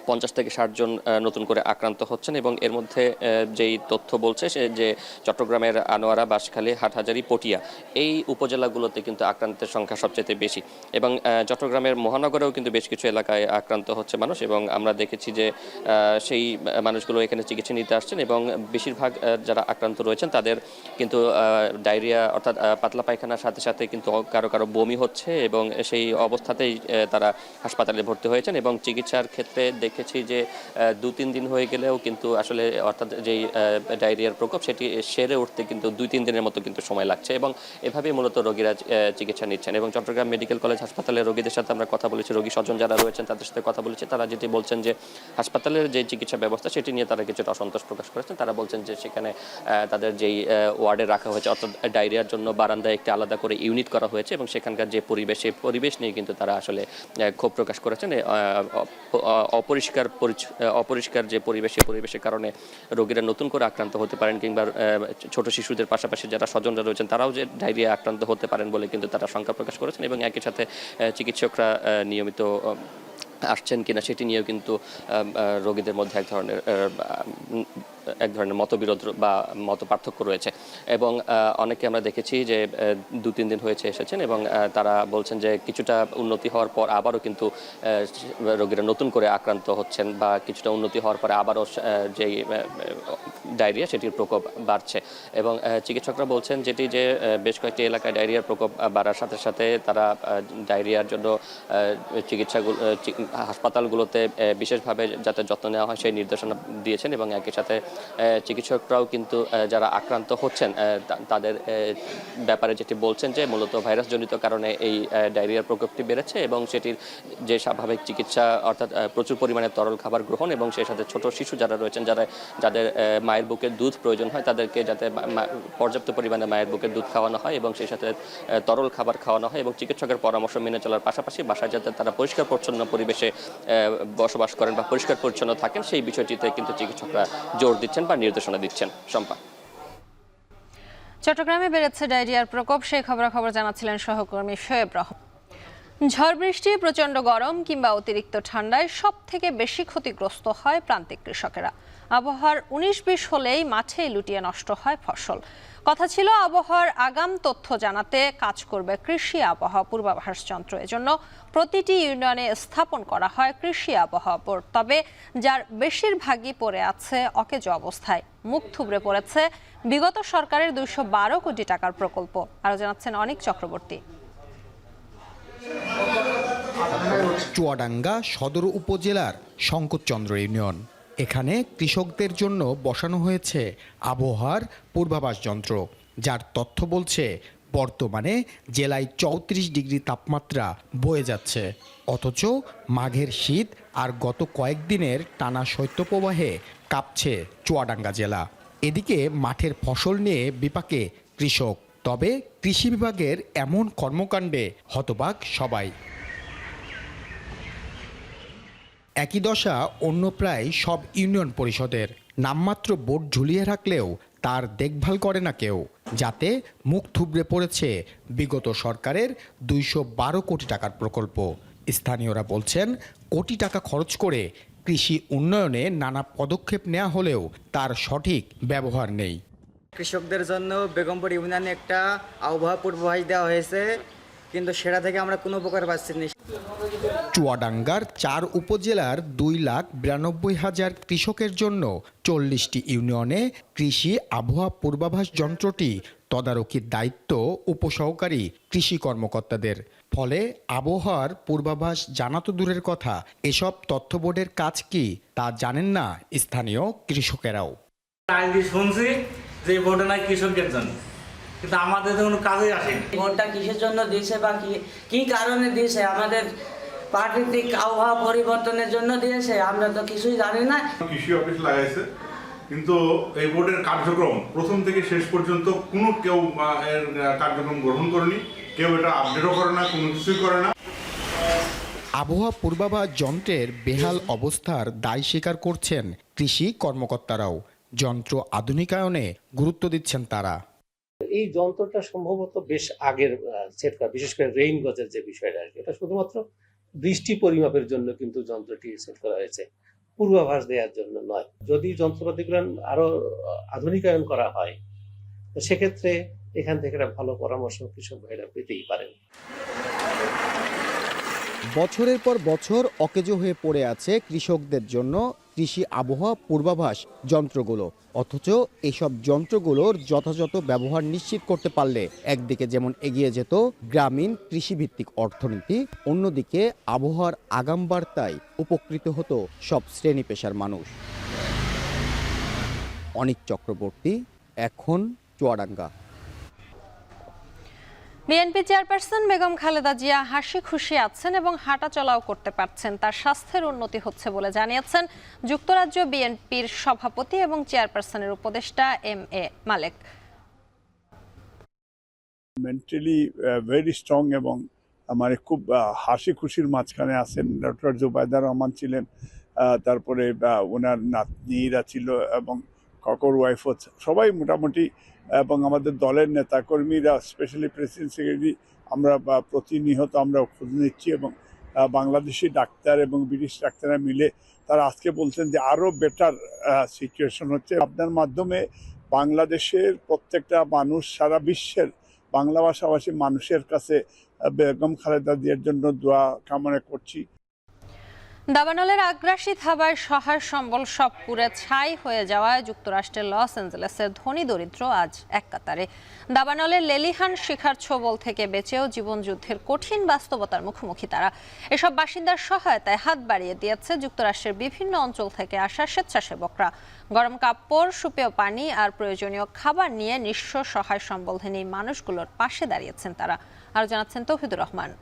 50 থেকে 60 জন নতুন করে আক্রান্ত হচ্ছেন। এবং এর মধ্যে যেই তথ্য বলছে সে যে চট্টগ্রামের আনোয়ারা, বাঁশখালী, হাটহাজারী, পটিয়া এই উপজেলাগুলোতে কিন্তু আক্রান্তের সংখ্যা সবচেয়ে বেশি। এবং চট্টগ্রামের মহানগরেও কিন্তু বেশ কিছু এলাকায় আক্রান্ত হচ্ছে মানুষ এবং আমরা দেখেছি যে সেই মানুষগুলো এখানে চিকিৎসা নিতে আসছেন এবং বেশিরভাগ যারা আক্রান্ত রয়েছেন তাদের কিন্তু ডায়রিয়া অর্থাৎ পাতলা পায়খানার সাথে সাথে কিন্তু কারো কারো বমি হচ্ছে এবং সেই অবস্থাতেই তারা হাসপাতালে ভর্তি হয়েছেন। এবং চিকিৎসার ক্ষেত্রে দেখেছি যে 2-3 দিন হয়ে গেলেও কিন্তু আসলে অর্থাৎ যেই ডায়রিয়ার প্রকোপ সেটি সেরে উঠতে কিন্তু 2-3 দিনের মতো কিন্তু সময় লাগছে এবং এভাবেই মূলত রোগীরা চিকিৎসা নিচ্ছেন। এবং চট্টগ্রাম মেডিকেল কলেজ হাসপাতালের রোগীদের সাথে আমরা কথা বলেছি, রোগী স্বজন যারা রয়েছেন তাদের সাথে কথা বলেছি, তারা যেটি বলছেন যে হাসপাতালের যে চিকিৎসা ব্যবস্থা সেটি নিয়ে তারা কিছুটা অসন্তোষ প্রকাশ করেছেন। তারা বলছেন যে সেখানে তাদের যেই ওয়ার্ডে রাখা হয়েছে অর্থাৎ ডায়রিয়ার জন্য বারান্দায় একটি আলাদা করে ইউনিট করা হয়েছে এবং সেখানকার যে পরিবেশ, সেই পরিবেশ নিয়ে কিন্তু তারা আসলে ক্ষোভ প্রকাশ করেছেন। অপরিষ্কার যে পরিবেশ, সেই পরিবেশের কারণে রোগীরা নতুন করে আক্রান্ত হতে পারেন কিংবা ছোট শিশুদের পাশাপাশি যারা স্বজনরা রয়েছেন তারাও যে ডায়রিয়া আক্রান্ত হতে পারেন বলে কিন্তু তারা শঙ্কা প্রকাশ করেছেন। এবং একই সাথে চিকিৎসকরা নিয়মিত আসছেন কিনা সেটি নিয়েও কিন্তু রোগীদের মধ্যে এক ধরনের মতবিরোধ বা মত পার্থক্য রয়েছে। এবং অনেকে আমরা দেখেছি যে 2-3 দিন হয়েছে এসেছেন এবং তারা বলছেন যে কিছুটা উন্নতি হওয়ার পর আবারও কিন্তু রোগীরা নতুন করে আক্রান্ত হচ্ছেন বা কিছুটা উন্নতি হওয়ার পরে আবারও যেই ডায়রিয়া সেটির প্রকোপ বাড়ছে। এবং চিকিৎসকরা বলছেন যেটি যে বেশ কয়েকটি এলাকায় ডায়রিয়ার প্রকোপ বাড়ার সাথে সাথে তারা ডায়রিয়ার জন্য হাসপাতালগুলোতে বিশেষভাবে যাতে যত্ন নেওয়া হয় সেই নির্দেশনা দিয়েছেন। এবং একই সাথে চিকিৎসকরাও কিন্তু যারা আক্রান্ত হচ্ছেন তাদের ব্যাপারে যেটি বলছেন যে মূলত ভাইরাসজনিত কারণে এই ডায়রিয়ার প্রকোপটি বেড়েছে এবং সেটির যে স্বাভাবিক চিকিৎসা অর্থাৎ প্রচুর পরিমাণে তরল খাবার গ্রহণ এবং সেই সাথে ছোট শিশু যারা রয়েছেন যাদের মায়ের বুকের দুধ প্রয়োজন হয় তাদেরকে যাতে পর্যাপ্ত পরিমাণে মায়ের বুকের দুধ খাওয়ানো হয় এবং সেই সাথে তরল খাবার খাওয়ানো হয় এবং চিকিৎসকের পরামর্শ মেনে চলার পাশাপাশি বাসায় যাতে তারা পরিষ্কার পরিচ্ছন্ন পরিবেশে বসবাস করেন বা পরিষ্কার পরিচ্ছন্ন থাকেন সেই বিষয়টিতে কিন্তু চিকিৎসকরা জোর দিচ্ছেন বা নির্দেশনা দিচ্ছেন। শম্পা, চট্টগ্রামে বেড়েছে ডায়রিয়ার প্রকোপ, সেই খবরাখবর জানাচ্ছিলেন সহকর্মী শোয়েব রহমান। ঝড় বৃষ্টি, প্রচণ্ড গরম কিংবা অতিরিক্ত ঠান্ডায় সব থেকে বেশি ক্ষতিগ্রস্ত হয় প্রান্তিক কৃষকেরা। আবহাওয়ার 19-20 হলেই মাঠে লুটিয়ে নষ্ট হয় ফসল। কথা ছিল আবহাওয়ার আগাম তথ্য জানাতে কাজ করবে কৃষি আবহাওয়া পূর্বাভাস যন্ত্র। এজন্য প্রতিটি ইউনিয়নে স্থাপন করা হয় কৃষি আবহাওয়া বোর্ড। তবে যার বেশিরভাগই পড়ে আছে অকেজো অবস্থায়। মুখ থুবড়ে পড়েছে বিগত সরকারের 212 কোটি টাকার প্রকল্প। আরো জানাচ্ছেন অনিক চক্রবর্তী। চুয়াডাঙ্গা সদর উপজেলার শঙ্করচন্দ্র ইউনিয়ন। এখানে কৃষকদের জন্য বসানো হয়েছে আবহাওয়ার পূর্বাভাস যন্ত্র, যার তথ্য বলছে বর্তমানে জেলায় 34 ডিগ্রি তাপমাত্রা বয়ে যাচ্ছে। অথচ মাঘের শীত আর গত কয়েকদিনের টানা শৈত্যপ্রবাহে কাঁপছে চুয়াডাঙ্গা জেলা। এদিকে মাঠের ফসল নিয়ে বিপাকে কৃষক। তবে কৃষি বিভাগের এমন কর্মকাণ্ডে হতবাক সবাই। একই দশা অন্য প্রায় সব ইউনিয়ন পরিষদের। নামমাত্র বোর্ড ঝুলিয়ে রাখলেও তার দেখভাল করে না কেউ, যাতে মুখ থুবড়ে পড়েছে বিগত সরকারের 212 কোটি টাকার প্রকল্প। স্থানীয়রা বলছেন কোটি টাকা খরচ করে কৃষি উন্নয়নে নানা পদক্ষেপ নেওয়া হলেও তার সঠিক ব্যবহার নেই। কৃষকদের জন্য বেগমপুর ইউনিয়নে একটা আবহাওয়া পূর্বাভাস দেওয়া হয়েছে, কিন্তু সেটা থেকে আমরা কোনো উপকার পাচ্ছি না। চুয়াডাঙ্গার 4 উপজেলার 2,92,000 কৃষকের জন্য 40টি ইউনিয়নে কৃষি আবহাওয়া পূর্বাভাস যন্ত্রটি তদারকির দায়িত্ব উপসহকারী কৃষি কর্মকর্তাদের। ফলে আবহাওয়ার পূর্বাভাস জানা তো দূরের কথা, এসব তথ্য বোর্ডের কাজ কি তা জানেন না স্থানীয় কৃষকেরাও। শুনছি যে বোর্ডে নাই কৃষকদের জন্য, কিন্তু আমাদের তো কোনো কাজে আসেনি। ভোটটা কিসের জন্য দিয়েছে বা কি কারণে দিয়েছে, আমাদের প্রাকৃতিক আবহাওয়া পরিবর্তনের জন্য দিয়েছে, আমরা তো কিছুই জানি না। কৃষি অফিস লাগাইছে, কিন্তু এই বোর্ডের কার্যক্রম প্রথম থেকে শেষ পর্যন্ত কেউ এর কার্যক্রম গ্রহণ করেনি, কেউ এটা আপডেটও করে না, কোনো কিছুই করে না। আবহাওয়া পূর্বাভাস যন্ত্রের বেহাল অবস্থার দায় স্বীকার করছেন কৃষি কর্মকর্তারাও। যন্ত্র আধুনিকায়নে গুরুত্ব দিচ্ছেন তারা। এই যন্ত্রটা সম্ভবত বেশ আগের সেট করা, বিশেষ করে রেইন গজের যে বিষয়টা আর কি, এটা শুধুমাত্র বৃষ্টি পরিমাপের জন্য কিন্তু যন্ত্রটি সেট করা হয়েছে, পূর্বাভাস দেওয়ার জন্য নয়। যদি যন্ত্রপাতিগুলো আরো আধুনিকায়ন করা হয়, তো সেক্ষেত্রে এখান থেকে একটা ভালো পরামর্শ কৃষক ভাইরা পেতেই পারেন। বছরের পর বছর অকেজো হয়ে পড়ে আছে কৃষকদের জন্য কৃষি আবহাওয়া পূর্বাভাস যন্ত্রগুলো, অথচ এসব যন্ত্রগুলোর যথাযথ ব্যবহার নিশ্চিত করতে পারলে একদিকে যেমন এগিয়ে যেত গ্রামীণ কৃষিভিত্তিক অর্থনীতি, অন্যদিকে আবহাওয়ার আগাম বার্তায় উপকৃত হতো সব শ্রেণী পেশার মানুষ। অনিক চক্রবর্তী, এখন চুয়াডাঙ্গা। বিএনপি চেয়ারপারসন বেগম খালেদা জিয়া হাসি খুশি আছেন এবং হাঁটা চলাও করতে পারছেন। তার স্বাস্থ্যের উন্নতি হচ্ছে বলে জানিয়েছেন যুক্তরাজ্য বিএনপির সভাপতি এবং চেয়ারপারসনের উপদেষ্টা MA মালেক। মেন্টালি ভেরি স্ট্রং এবং মানে খুব হাসি খুশির মাঝখানে আছেন। ডক্টর জুবাইদা রহমান ছিলেন, তারপরে ওনার নাতনিরা ছিল এবং ককর ওয়াইফও, সবাই মোটামুটি, এবং আমাদের দলের নেতাকর্মীরা, স্পেশালি প্রেসিডেন্ট সেক্রেটারি, আমরা প্রতিনিয়ত আমরা খোঁজ নিচ্ছি এবং বাংলাদেশি ডাক্তার এবং ব্রিটিশ ডাক্তাররা মিলে তারা আজকে বলছেন যে আরও বেটার সিচুয়েশন হচ্ছে। আপনার মাধ্যমে বাংলাদেশের প্রত্যেকটা মানুষ, সারা বিশ্বের বাংলা ভাষাভাষী মানুষের কাছে বেগম খালেদা জিয়ার জন্য দোয়া কামনা করছি। দাবানলের আগ্রাসী থাবায় সহায় সম্বল সব পুড়ে ছাই হয়ে যাওয়ায় যুক্তরাষ্ট্রের লস অ্যাঞ্জেলেসের ধনী দরিদ্র আজ এক কাতারে। দাবানলের লেলিহান শিখার ছোবল থেকে বেঁচেও জীবনযুদ্ধের কঠিন বাস্তবতার মুখোমুখি তারা। এসব বাসিন্দার সহায়তায় হাত বাড়িয়ে দিয়েছে যুক্তরাষ্ট্রের বিভিন্ন অঞ্চল থেকে আসা স্বেচ্ছাসেবকরা। গরম কাপড়, সুপেয় পানি আর প্রয়োজনীয় খাবার নিয়ে নিঃস্ব সহায় সম্বলহীন এই মানুষগুলোর পাশে দাঁড়িয়েছেন তারা। আরও জানাচ্ছেন তৌহিদুর রহমান।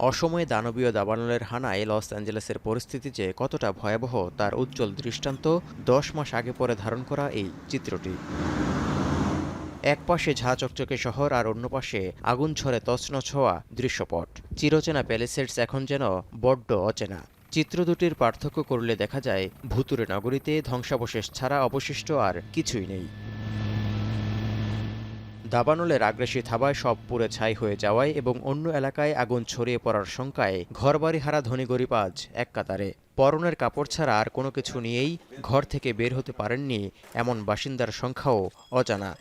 অসময়ে দানবীয় দাবানলের হানায় লস অ্যাঞ্জেলেসের পরিস্থিতি যে কতটা ভয়াবহ তার উজ্জ্বল দৃষ্টান্ত 10 মাস আগে পরে ধারণ করা এই চিত্রটি। এক পাশে ঝাঁ চকচকে শহর আর অন্য পাশে আগুন ঝরে তছনছ হওয়া দৃশ্যপট। চিরচেনা প্যালিসেডস এখন যেন বড্ড অচেনা। চিত্র দুটির পার্থক্য করলে দেখা যায় ভুতুরে নগরীতে ধ্বংসাবশেষ ছাড়া অবশিষ্ট আর কিছুই নেই। দাবানলের আগ্রাসী থাবায় সব পুড়ে ছাই হয়ে যাওয়ায় এবং অন্য এলাকায় আগুন ছড়িয়ে পড়ার শঙ্কায় ঘরবাড়ি হারা ধনী গরিব আজ এক কাতারে। পরনের কাপড় ছাড়া আর কোনো কিছু নিয়েই ঘর থেকে বের হতে পারেননি এমন বাসিন্দার সংখ্যাও অজানা।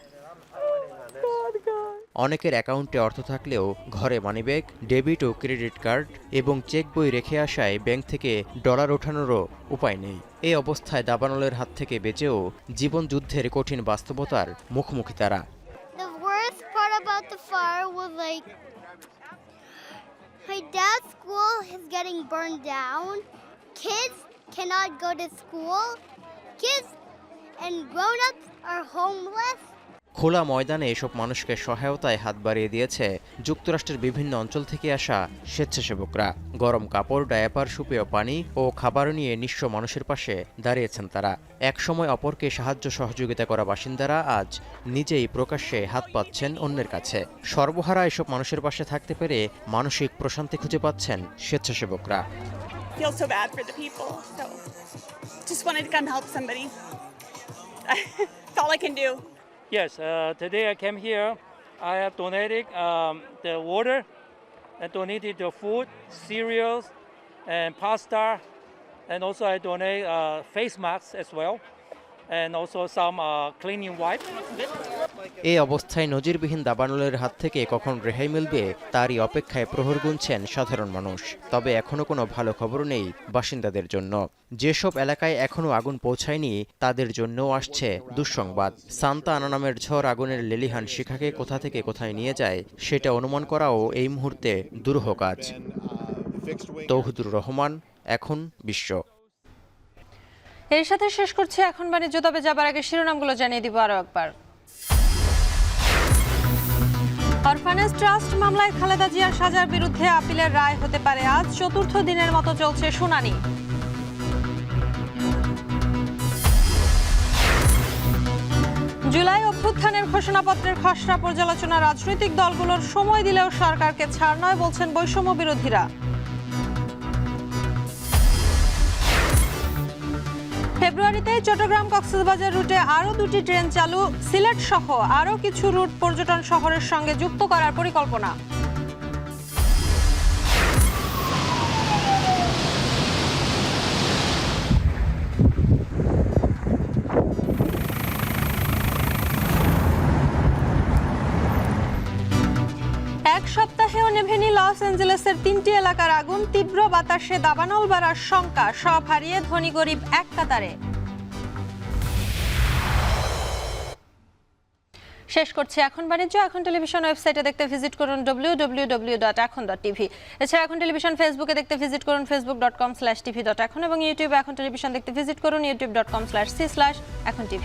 অনেকের অ্যাকাউন্টে অর্থ থাকলেও ঘরে মানিব্যাগ, ডেবিট ও ক্রেডিট কার্ড এবং চেক বই রেখে আসায় ব্যাংক থেকে ডলার ওঠানোরও উপায় নেই। এই অবস্থায় দাবানলের হাত থেকে বেঁচেও জীবনযুদ্ধের কঠিন বাস্তবতার মুখোমুখি তারা। About the fire was like my dad's school is getting burned down. Kids cannot go to school. Kids and grown-ups are homeless. খোলা ময়দানে এসব মানুষকে সহায়তায় হাত বাড়িয়ে দিয়েছে যুক্তরাষ্ট্রের বিভিন্ন অঞ্চল থেকে আসা স্বেচ্ছাসেবকরা। গরম কাপড়, ডায়াপার, সুপেয় পানি ও খাবার নিয়ে নিঃস্ব মানুষের পাশে দাঁড়িয়েছেন তারা। একসময় অপরকে সাহায্য সহযোগিতা করা বাসিন্দারা আজ নিজেই প্রকাশ্যে হাত পাচ্ছেন অন্যের কাছে। সর্বহারা এসব মানুষের পাশে থাকতে পেরে মানসিক প্রশান্তি খুঁজে পাচ্ছেন স্বেচ্ছাসেবকরা। Yes, today I came here. I have donated the water, and donated the food, cereals, and pasta, and also I donate face masks as well, and also some cleaning wipes. এই অবস্থায় নজিরবিহীন দাবানলের হাত থেকে কখন রেহাই মিলবে তারই অপেক্ষায় প্রহর গুনছেন সাধারণ মানুষ। তবে এখনো কোনো ভালো খবর নেই বাসিন্দাদের জন্য। যেসব এলাকায় এখনো আগুন পৌঁছায়নি তাদের জন্যও আসছে দুঃসংবাদ। সান্তা আনা নামের ঝড় আগুনের লেলিহান শিখাকে কোথা থেকে কোথায় নিয়ে যায় সেটা অনুমান করাও এই মুহূর্তে দুরূহ কাজ। তৌহিদুর রহমান, এখন বিশ্ব। এর সাথে শেষ করছি এখন বাণিজ্য, তবে যাবার আগে শিরোনামগুলো জানিয়ে দিব আরো একবার। অরফানেজ ট্রাস্ট মামলায় খালেদা জিয়ার সাজার বিরুদ্ধে আপিলের রায় হতে পারে আজ, চতুর্থ দিনের মতো চলছে শুনানি। জুলাই অভ্যুত্থানের ঘোষণাপত্রের খসড়া পর্যালোচনা রাজনৈতিক দলগুলোর সময় দিলেও সরকারকে ছাড় নয় বলছেন বৈষম্য বিরোধীরা। ফেব্রুয়ারিতে চট্টগ্রাম কক্সবাজার রুটে আরও 2টি ট্রেন চালু, সিলেট সহ আরও কিছু রুট পর্যটন শহরের সঙ্গে যুক্ত করার পরিকল্পনা। এক সপ্তাহেও নেভেনি লস অ্যাঞ্জেলেসের 3টি এলাকার আগুন, তীব্র বাতাসে দাবানল বাড়ার শঙ্কা, সব হারিয়ে ধনী গরিব এক কাতারে। শেষ করছি এখন বাণিজ্য। এখন টেলিভিশন ওয়েবসাইটে দেখতে ভিজিট করুন www.ekhon.tv। এছাড়া এখন টেলিভিশন ফেসবুকে দেখতে ভিজিট করুন facebook.com/tv.ekhon এবং ইউটিউবে এখন টেলিভিশন দেখতে ভিজিট করুন youtube.com/c/ekhon tv।